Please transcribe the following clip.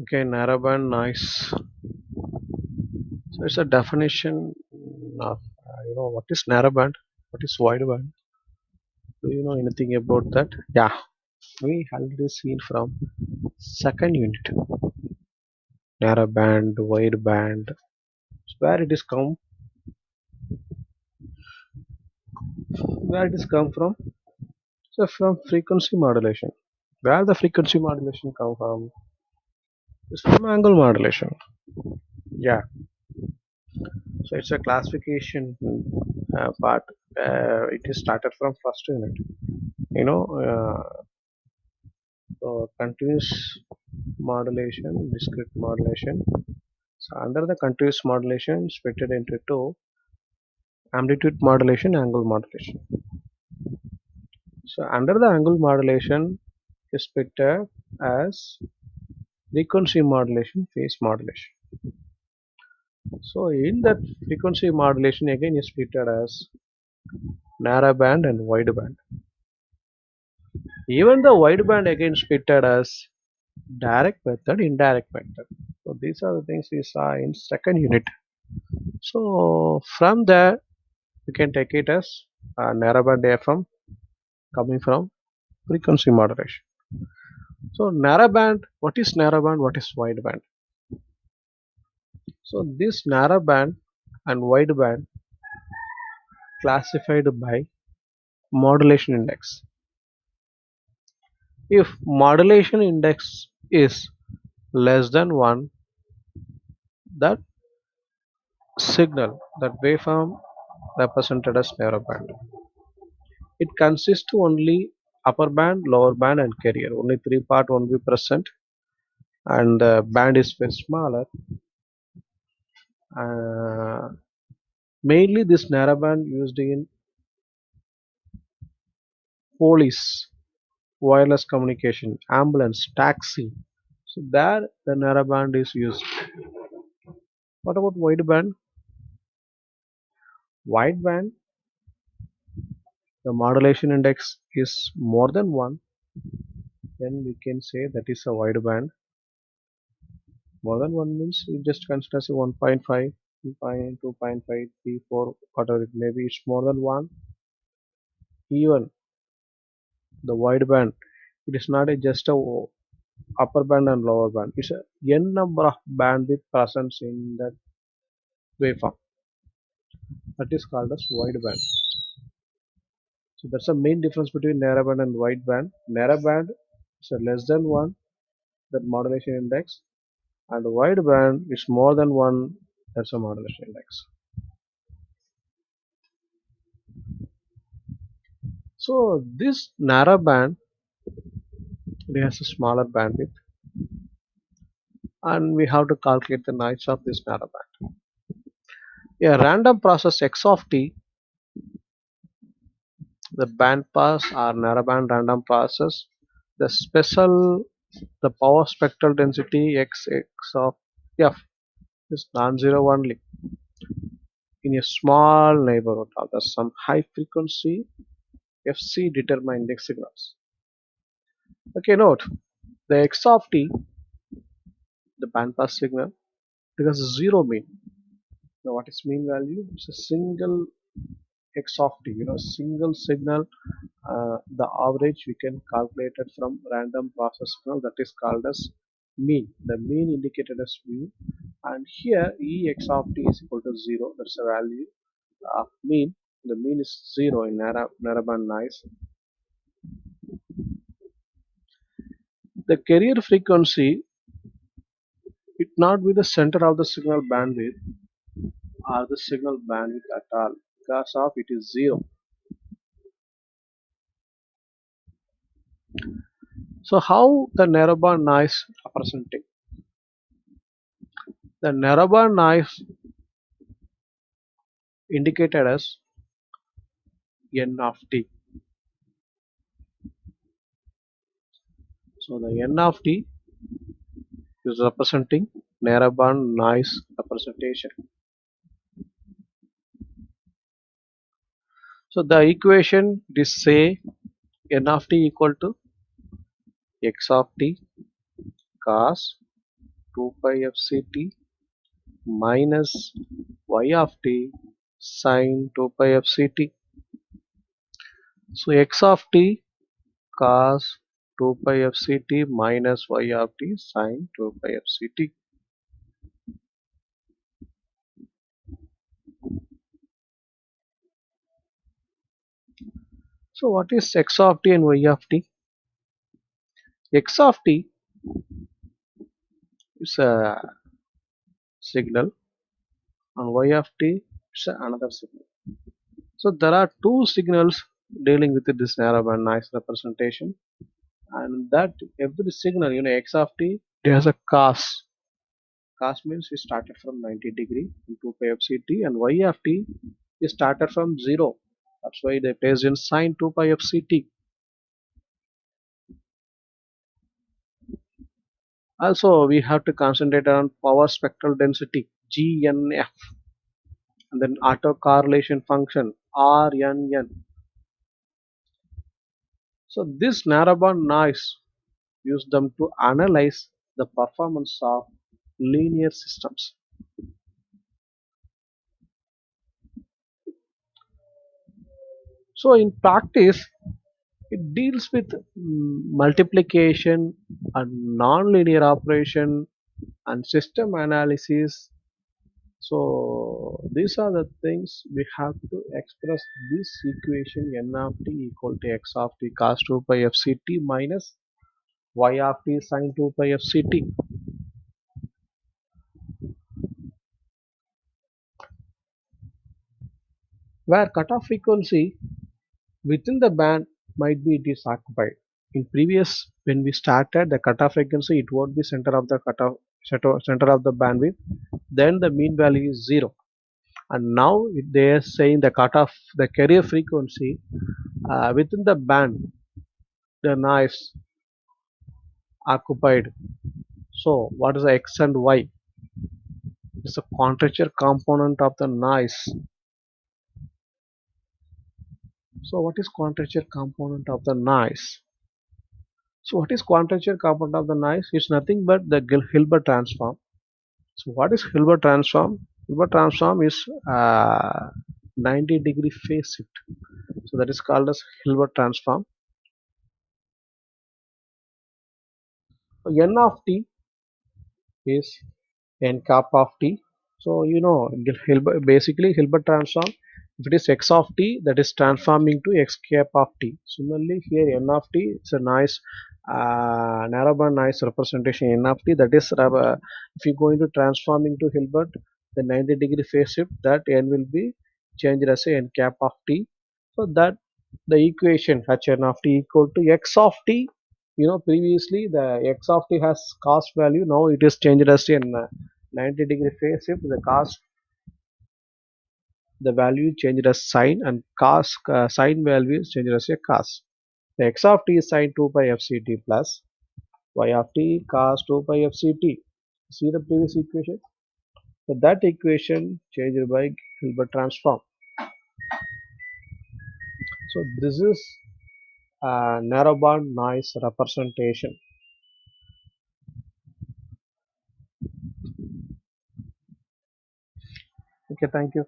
Okay, narrowband noise. So it's a definition of what is narrowband, what is wideband. Do you know anything about that? Yeah, we already seen from second unit, narrowband, wideband. So where it is come from? So from frequency modulation. Where the frequency modulation come from? It's from angle modulation. Yeah, so it's a classification part. It is started from first unit. You know, so continuous modulation, discrete modulation. So under the continuous modulation, split it into two: amplitude modulation, angle modulation. So under the angle modulation is split as frequency modulation, phase modulation. So in that frequency modulation again is split as narrowband and wideband. Even the wideband again split as direct method, indirect method. So these are the things we saw in second unit. So from there you can take it as narrowband AFM coming from frequency modulation. So narrowband, what is narrowband? What is wideband? So this narrowband and wideband classified by modulation index. If modulation index is less than 1, that signal, that waveform represented as narrowband. It consists only upper band, lower band and carrier. Only three part won't be present, and the band is very smaller. Uh, Mainly this narrowband used in police, wireless communication, ambulance, taxi. So there the narrowband is used. What about wideband? Wideband, the modulation index is more than 1, then we can say that is a wideband. More than 1 means we just consider as 1.5, 2.5, 3, 4, whatever it may be. It's more than 1. Even the wideband, it is not just a upper band and lower band. It's a n number of bandwidth present in that waveform. That is called as wideband. So that's the main difference between narrowband and wideband. Narrowband is a less than 1, that modulation index, and wideband is more than 1, that's a modulation index. So this narrowband, it has a smaller bandwidth, and we have to calculate the noise of this narrowband. A random process x of t, the bandpass or narrowband random process, the special, the power spectral density x of f is non-zero only in a small neighborhood of the some high frequency fc determined index signals. Okay, note the x of t, the bandpass signal, because zero mean. Now what is mean value? It's a single x of t, single signal. The average we can calculate it from random process signal, that is called as mean. The mean indicated as mean, and here ex of t is equal to 0. That's the value of mean. The mean is 0 in narrowband noise. The carrier frequency, it not be the center of the signal bandwidth or the signal bandwidth at all, because of it is 0. So how the narrowband noise representing? The narrowband noise indicated as n of t. So the n of t is representing narrowband noise representation. So the equation is say n of t equal to x of t cos 2 pi f c t minus y of t sin 2 pi f c t. So x of t cos 2 pi f c t minus y of t sin 2 pi f c t. So what is x of t and y of t? X of t is a signal and y of t is another signal. So there are two signals dealing with this narrowband noise representation, and that every signal, x of t, it has a cos. Cos means we started from 90 degree in 2 pi f c t, and y of t is started from 0. That's why they placed in sine 2 pi f c t. Also, we have to concentrate on power spectral density GNF, and then autocorrelation function RNN. So this narrowband noise use them to analyze the performance of linear systems. So in practice, it deals with multiplication and nonlinear operation and system analysis. So these are the things we have to express this equation n of t equal to x of t cos 2 pi f c t minus y of t sin 2 pi f c t, where cutoff frequency within the band might be it is occupied. In previous, when we started the cutoff frequency, it would be center of the cutoff, center of the bandwidth. Then the mean value is 0, and now they are saying the cutoff, the carrier frequency within the band, the noise occupied. So what is the x and y? It's a quadrature component of the noise. So what is quadrature component of the noise? So what is quadrature component of the noise? It's nothing but the Hilbert transform. So what is Hilbert transform? Hilbert transform is 90-degree phase shift. So that is called as Hilbert transform. So n of t is n cap of t. So Hilbert, basically Hilbert transform. If it is x of t, that is transforming to x cap of t. Similarly, here n of t is a nice narrowband noise representation n of t. That is, if you go into transforming to Hilbert, the 90-degree phase shift, that n will be changed as a n cap of t. So that the equation hn of t equal to x of t. Previously the x of t has cos value. Now it is changed as in 90-degree phase shift. The cos, the value changed as sine, and cos sine value is changed as a cos. The x of t is sine 2 pi f c t plus y of t cos 2 pi f c t. See the previous equation. So that equation changed by Hilbert transform. So this is narrowband noise representation. Okay, thank you.